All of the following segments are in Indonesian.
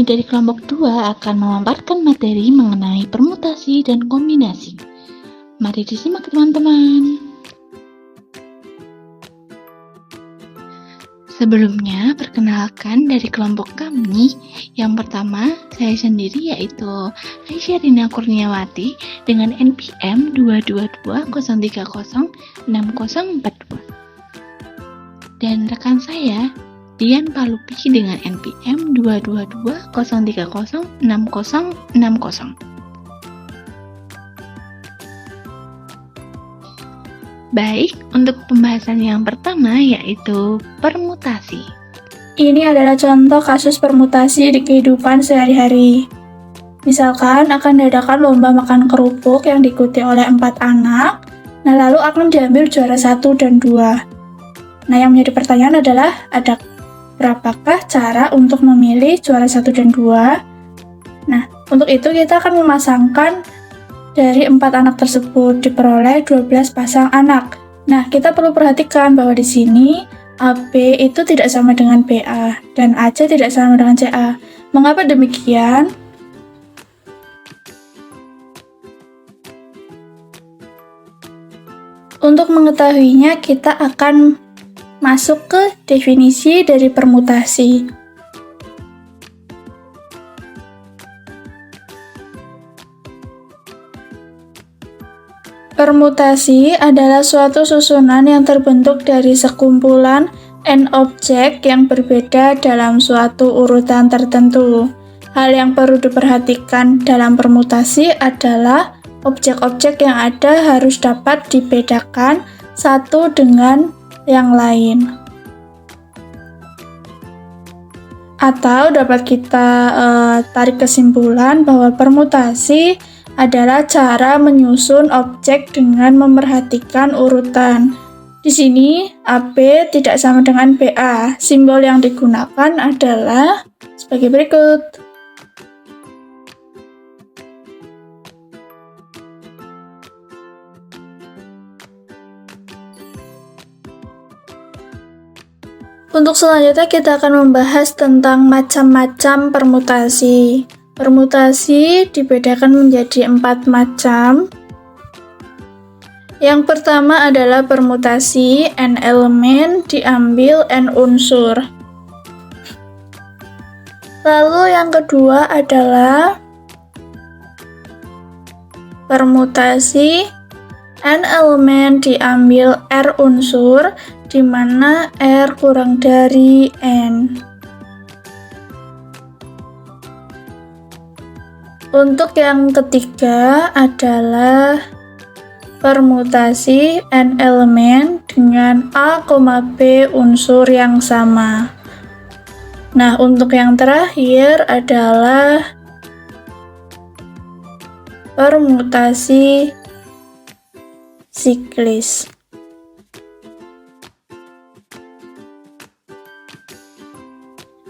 kami dari kelompok 2 akan memaparkan materi mengenai permutasi dan kombinasi. Mari disimak teman-teman. Sebelumnya, perkenalkan dari kelompok kami. Yang pertama, saya sendiri yaitu Aisyah Rina Kurniawati dengan NPM 22203060042. Dan rekan saya, Dian Palupi dengan NPM 22203060060. Baik, untuk pembahasan yang pertama yaitu permutasi. Ini adalah contoh kasus permutasi di kehidupan sehari-hari. Misalkan akan diadakan lomba makan kerupuk yang diikuti oleh 4 anak, nah lalu akan diambil juara 1 dan 2. Nah yang menjadi pertanyaan adalah, ada berapakah cara untuk memilih juara 1 dan 2? Nah, untuk itu kita akan memasangkan dari 4 anak tersebut diperoleh 12 pasang anak. Nah, kita perlu perhatikan bahwa di sini AB itu tidak sama dengan BA dan AC tidak sama dengan CA. Mengapa demikian? Untuk mengetahuinya, kita akan masuk ke definisi dari permutasi. Permutasi adalah suatu susunan yang terbentuk dari sekumpulan n objek yang berbeda dalam suatu urutan tertentu. Hal yang perlu diperhatikan dalam permutasi adalah objek-objek yang ada harus dapat dibedakan satu dengan yang lain. Atau dapat kita tarik kesimpulan bahwa permutasi adalah cara menyusun objek dengan memerhatikan urutan. Di sini AB tidak sama dengan BA. Simbol yang digunakan adalah sebagai berikut. Untuk selanjutnya kita akan membahas tentang macam-macam permutasi. Permutasi dibedakan menjadi 4 macam. Yang pertama adalah permutasi n elemen diambil n unsur. Lalu yang kedua adalah permutasi n elemen diambil r unsur, di mana r kurang dari n. Untuk yang ketiga adalah permutasi n elemen dengan a, b unsur yang sama. Nah, untuk yang terakhir adalah permutasi siklis.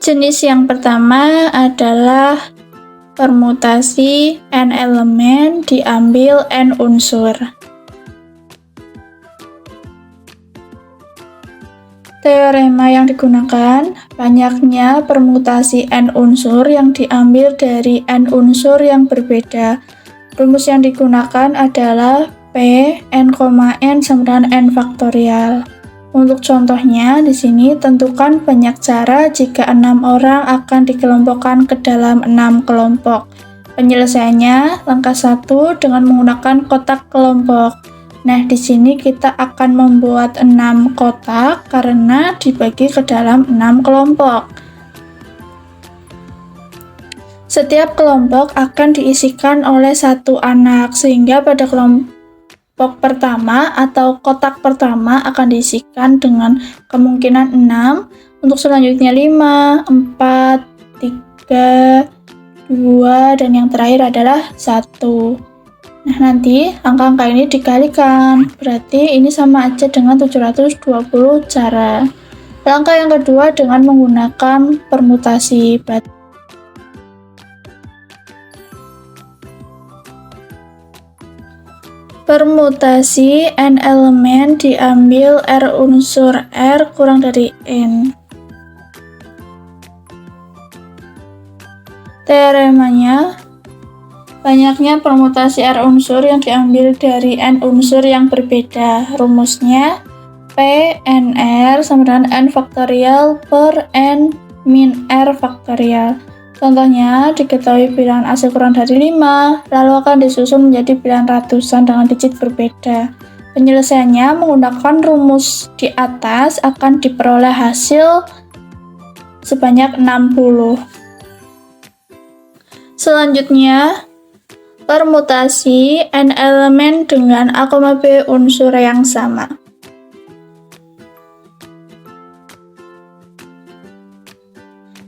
Jenis yang pertama adalah permutasi n elemen diambil n unsur. Teorema yang digunakan, banyaknya permutasi n unsur yang diambil dari n unsur yang berbeda. Rumus yang digunakan adalah P n, n sama dengan n faktorial. Untuk contohnya, di sini tentukan banyak cara jika 6 orang akan dikelompokkan ke dalam 6 kelompok. Penyelesaiannya, langkah 1 dengan menggunakan kotak kelompok. Nah, di sini kita akan membuat 6 kotak karena dibagi ke dalam 6 kelompok. Setiap kelompok akan diisikan oleh 1 anak, sehingga pada kelompok pertama atau kotak pertama akan diisikan dengan kemungkinan 6, untuk selanjutnya 5, 4, 3, 2, dan yang terakhir adalah 1. Nah, nanti angka-angka ini dikalikan, berarti ini sama aja dengan 720 cara. Langkah yang kedua dengan menggunakan permutasi. Permutasi n elemen diambil r unsur r kurang dari n. Teoremanya, banyaknya permutasi R unsur yang diambil dari N unsur yang berbeda. Rumusnya P NR sama dengan N faktorial per N min R faktorial. Contohnya, diketahui bilangan AC kurang dari 5, lalu akan disusun menjadi bilangan ratusan dengan digit berbeda. Penyelesaiannya menggunakan rumus di atas akan diperoleh hasil sebanyak 60. Selanjutnya, permutasi N elemen dengan A, B unsur yang sama.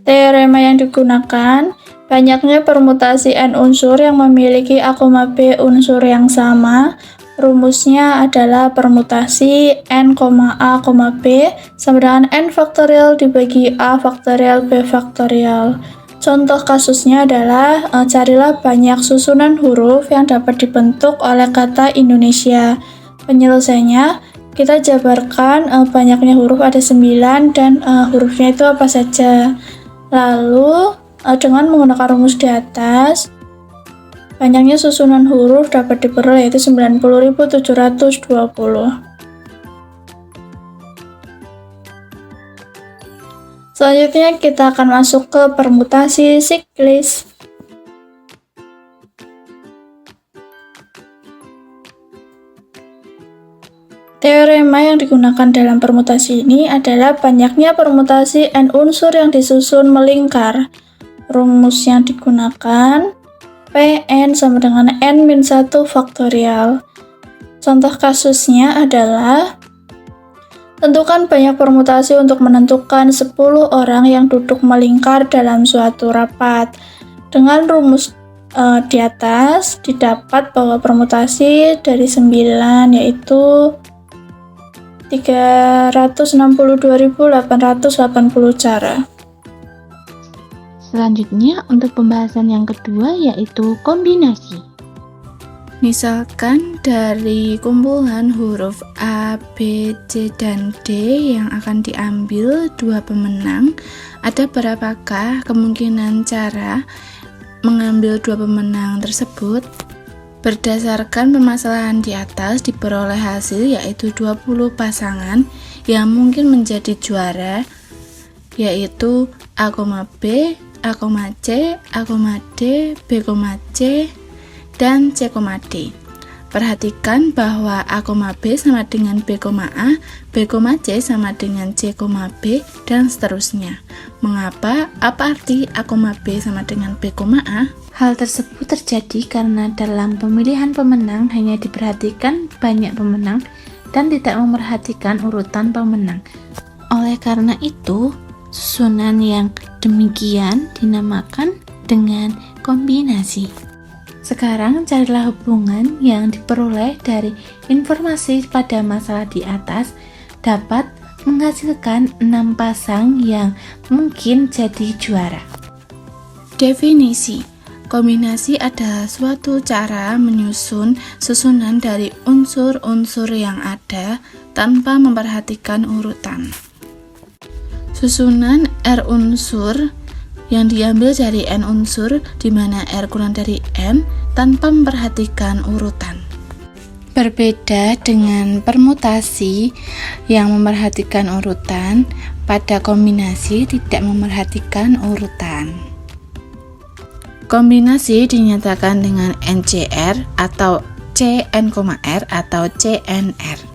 Teorema yang digunakan, banyaknya permutasi N unsur yang memiliki A, B unsur yang sama. Rumusnya adalah permutasi N, A, B sama dengan N faktorial dibagi A faktorial B faktorial. Contoh kasusnya adalah carilah banyak susunan huruf yang dapat dibentuk oleh kata Indonesia. Penyelesaiannya, kita jabarkan banyaknya huruf ada 9 dan hurufnya itu apa saja. Lalu dengan menggunakan rumus di atas, banyaknya susunan huruf dapat diperoleh yaitu 90.720. Selanjutnya kita akan masuk ke permutasi siklis. Teorema yang digunakan dalam permutasi ini adalah banyaknya permutasi N unsur yang disusun melingkar. Rumus yang digunakan Pn sama dengan N-1 faktorial. Contoh kasusnya adalah tentukan banyak permutasi untuk menentukan 10 orang yang duduk melingkar dalam suatu rapat. Dengan rumus di atas didapat bahwa permutasi dari 9 yaitu 362.880 cara. Selanjutnya untuk pembahasan yang kedua yaitu kombinasi. Misalkan dari kumpulan huruf A, B, C, dan D yang akan diambil 2 pemenang, ada berapakah kemungkinan cara mengambil 2 pemenang tersebut? Berdasarkan permasalahan di atas diperoleh hasil yaitu 20 pasangan yang mungkin menjadi juara, yaitu A, B, A, C, A, D, B, C, dan C, D. Perhatikan bahwa A, B sama dengan B, A, B, C sama dengan C, B, dan seterusnya. Mengapa? Apa arti A, B sama dengan B, A? Hal tersebut terjadi karena dalam pemilihan pemenang hanya diperhatikan banyak pemenang dan tidak memperhatikan urutan pemenang. Oleh karena itu, susunan yang demikian dinamakan dengan kombinasi. Sekarang carilah hubungan yang diperoleh dari informasi pada masalah di atas dapat menghasilkan 6 pasang yang mungkin jadi juara. Definisi: kombinasi adalah suatu cara menyusun susunan dari unsur-unsur yang ada tanpa memperhatikan urutan. Susunan R unsur yang diambil dari N unsur di mana R kurang dari N tanpa memperhatikan urutan. Berbeda dengan permutasi yang memperhatikan urutan, pada kombinasi tidak memperhatikan urutan. Kombinasi dinyatakan dengan NCR atau CN,R atau CNR.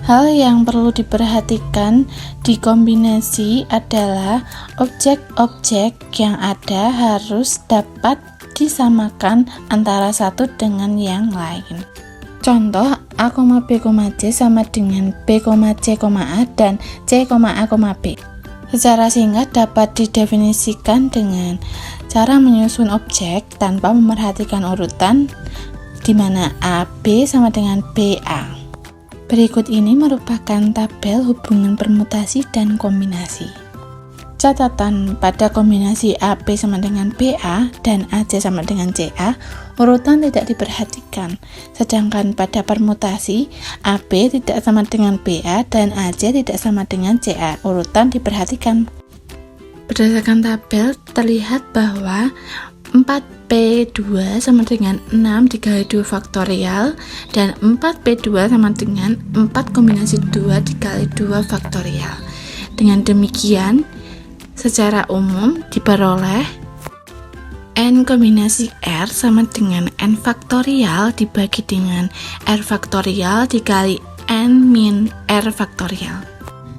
Hal yang perlu diperhatikan di kombinasi adalah objek-objek yang ada harus dapat disamakan antara satu dengan yang lain. Contoh, A, B, C sama dengan B, C, A dan C, A, B. Secara singkat dapat didefinisikan dengan cara menyusun objek tanpa memperhatikan urutan, di mana A, B sama dengan BA. Berikut ini merupakan tabel hubungan permutasi dan kombinasi. Catatan: pada kombinasi AB sama dengan BA dan AC sama dengan CA, urutan tidak diperhatikan. Sedangkan pada permutasi, AB tidak sama dengan BA dan AC tidak sama dengan CA, urutan diperhatikan. Berdasarkan tabel terlihat bahwa 4P2 sama dengan 6 dikali 2 faktorial dan 4P2 sama dengan 4 kombinasi 2 dikali 2 faktorial. Dengan demikian, secara umum diperoleh N kombinasi R sama dengan N faktorial dibagi dengan R faktorial dikali N min R faktorial.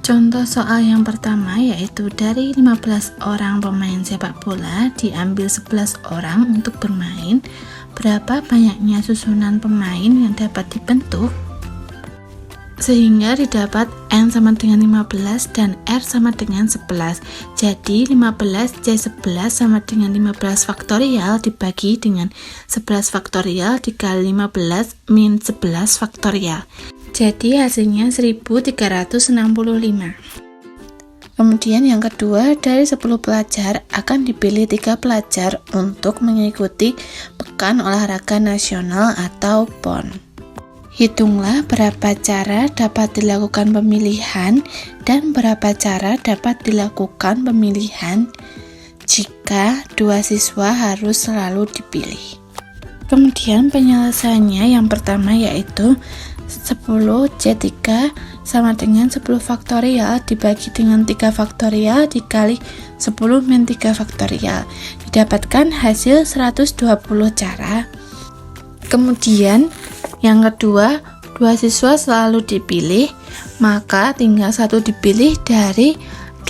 Contoh soal yang pertama yaitu dari 15 orang pemain sepak bola diambil 11 orang untuk bermain. Berapa banyaknya susunan pemain yang dapat dibentuk? Sehingga didapat N sama dengan 15 dan R sama dengan 11. Jadi 15C11 sama dengan 15 faktorial dibagi dengan 11 faktorial dikali 15 min 11 faktorial. Jadi hasilnya 1365. Kemudian yang kedua, dari 10 pelajar akan dipilih 3 pelajar untuk mengikuti Pekan Olahraga Nasional atau PON. Hitunglah berapa cara dapat dilakukan pemilihan dan berapa cara dapat dilakukan pemilihan jika 2 siswa harus selalu dipilih. Kemudian penyelesaiannya yang pertama yaitu 10C3 sama dengan 10 faktorial dibagi dengan 3 faktorial dikali 10 min 3 faktorial. Didapatkan hasil 120 cara. Kemudian yang kedua, 2 siswa selalu dipilih, maka tinggal 1 dipilih dari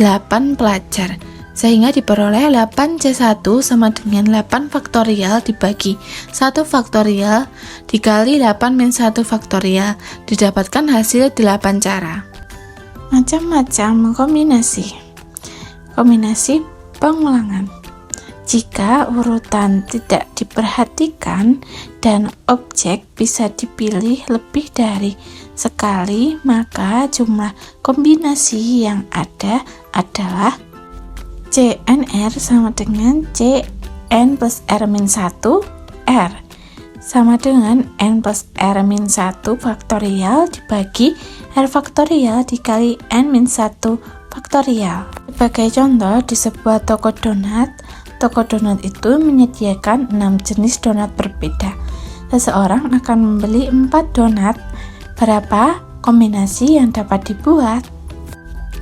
8 pelajar. Sehingga diperoleh 8C1 sama dengan 8 faktorial dibagi 1 faktorial dikali 8 min 1 faktorial. Didapatkan hasil 8 cara. Macam-macam kombinasi. Kombinasi pengulangan. Jika urutan tidak diperhatikan dan objek bisa dipilih lebih dari sekali, maka jumlah kombinasi yang ada adalah CNR sama dengan CN plus R min 1 R sama dengan N plus R min 1 faktorial dibagi R faktorial dikali N min 1 faktorial. Sebagai contoh, di sebuah toko donat itu menyediakan 6 jenis donat berbeda. Seseorang akan membeli 4 donat. Berapa kombinasi yang dapat dibuat?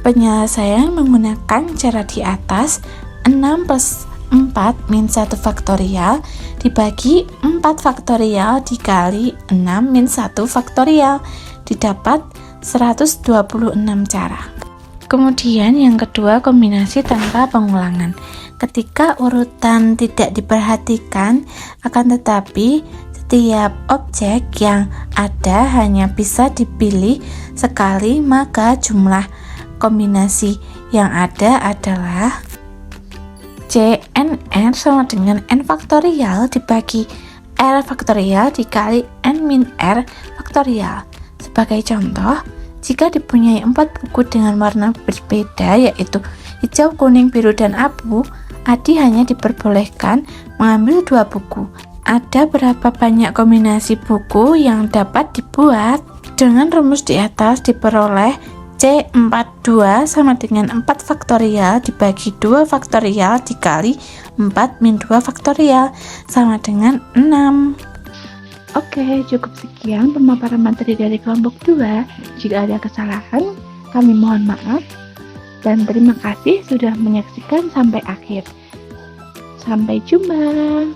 Penyelesaian menggunakan cara di atas. 6 plus 4 min 1 faktorial dibagi 4 faktorial dikali 6 min 1 faktorial. Didapat 126 cara. Kemudian yang kedua, kombinasi tanpa pengulangan. Ketika urutan tidak diperhatikan, akan tetapi setiap objek yang ada hanya bisa dipilih sekali, maka jumlah kombinasi yang ada adalah CNR sama dengan N faktorial dibagi R faktorial dikali N min R faktorial. Sebagai contoh, jika dipunyai 4 buku dengan warna berbeda yaitu hijau, kuning, biru, dan abu, Adi hanya diperbolehkan mengambil 2 buku. Ada berapa banyak kombinasi buku yang dapat dibuat? Dengan rumus di atas diperoleh C42 sama dengan 4 faktorial dibagi 2 faktorial dikali 4 min 2 faktorial sama dengan 6. Oke, cukup sekian pemaparan materi dari kelompok 2. Jika ada kesalahan, kami mohon maaf. Dan terima kasih sudah menyaksikan sampai akhir. Sampai jumpa.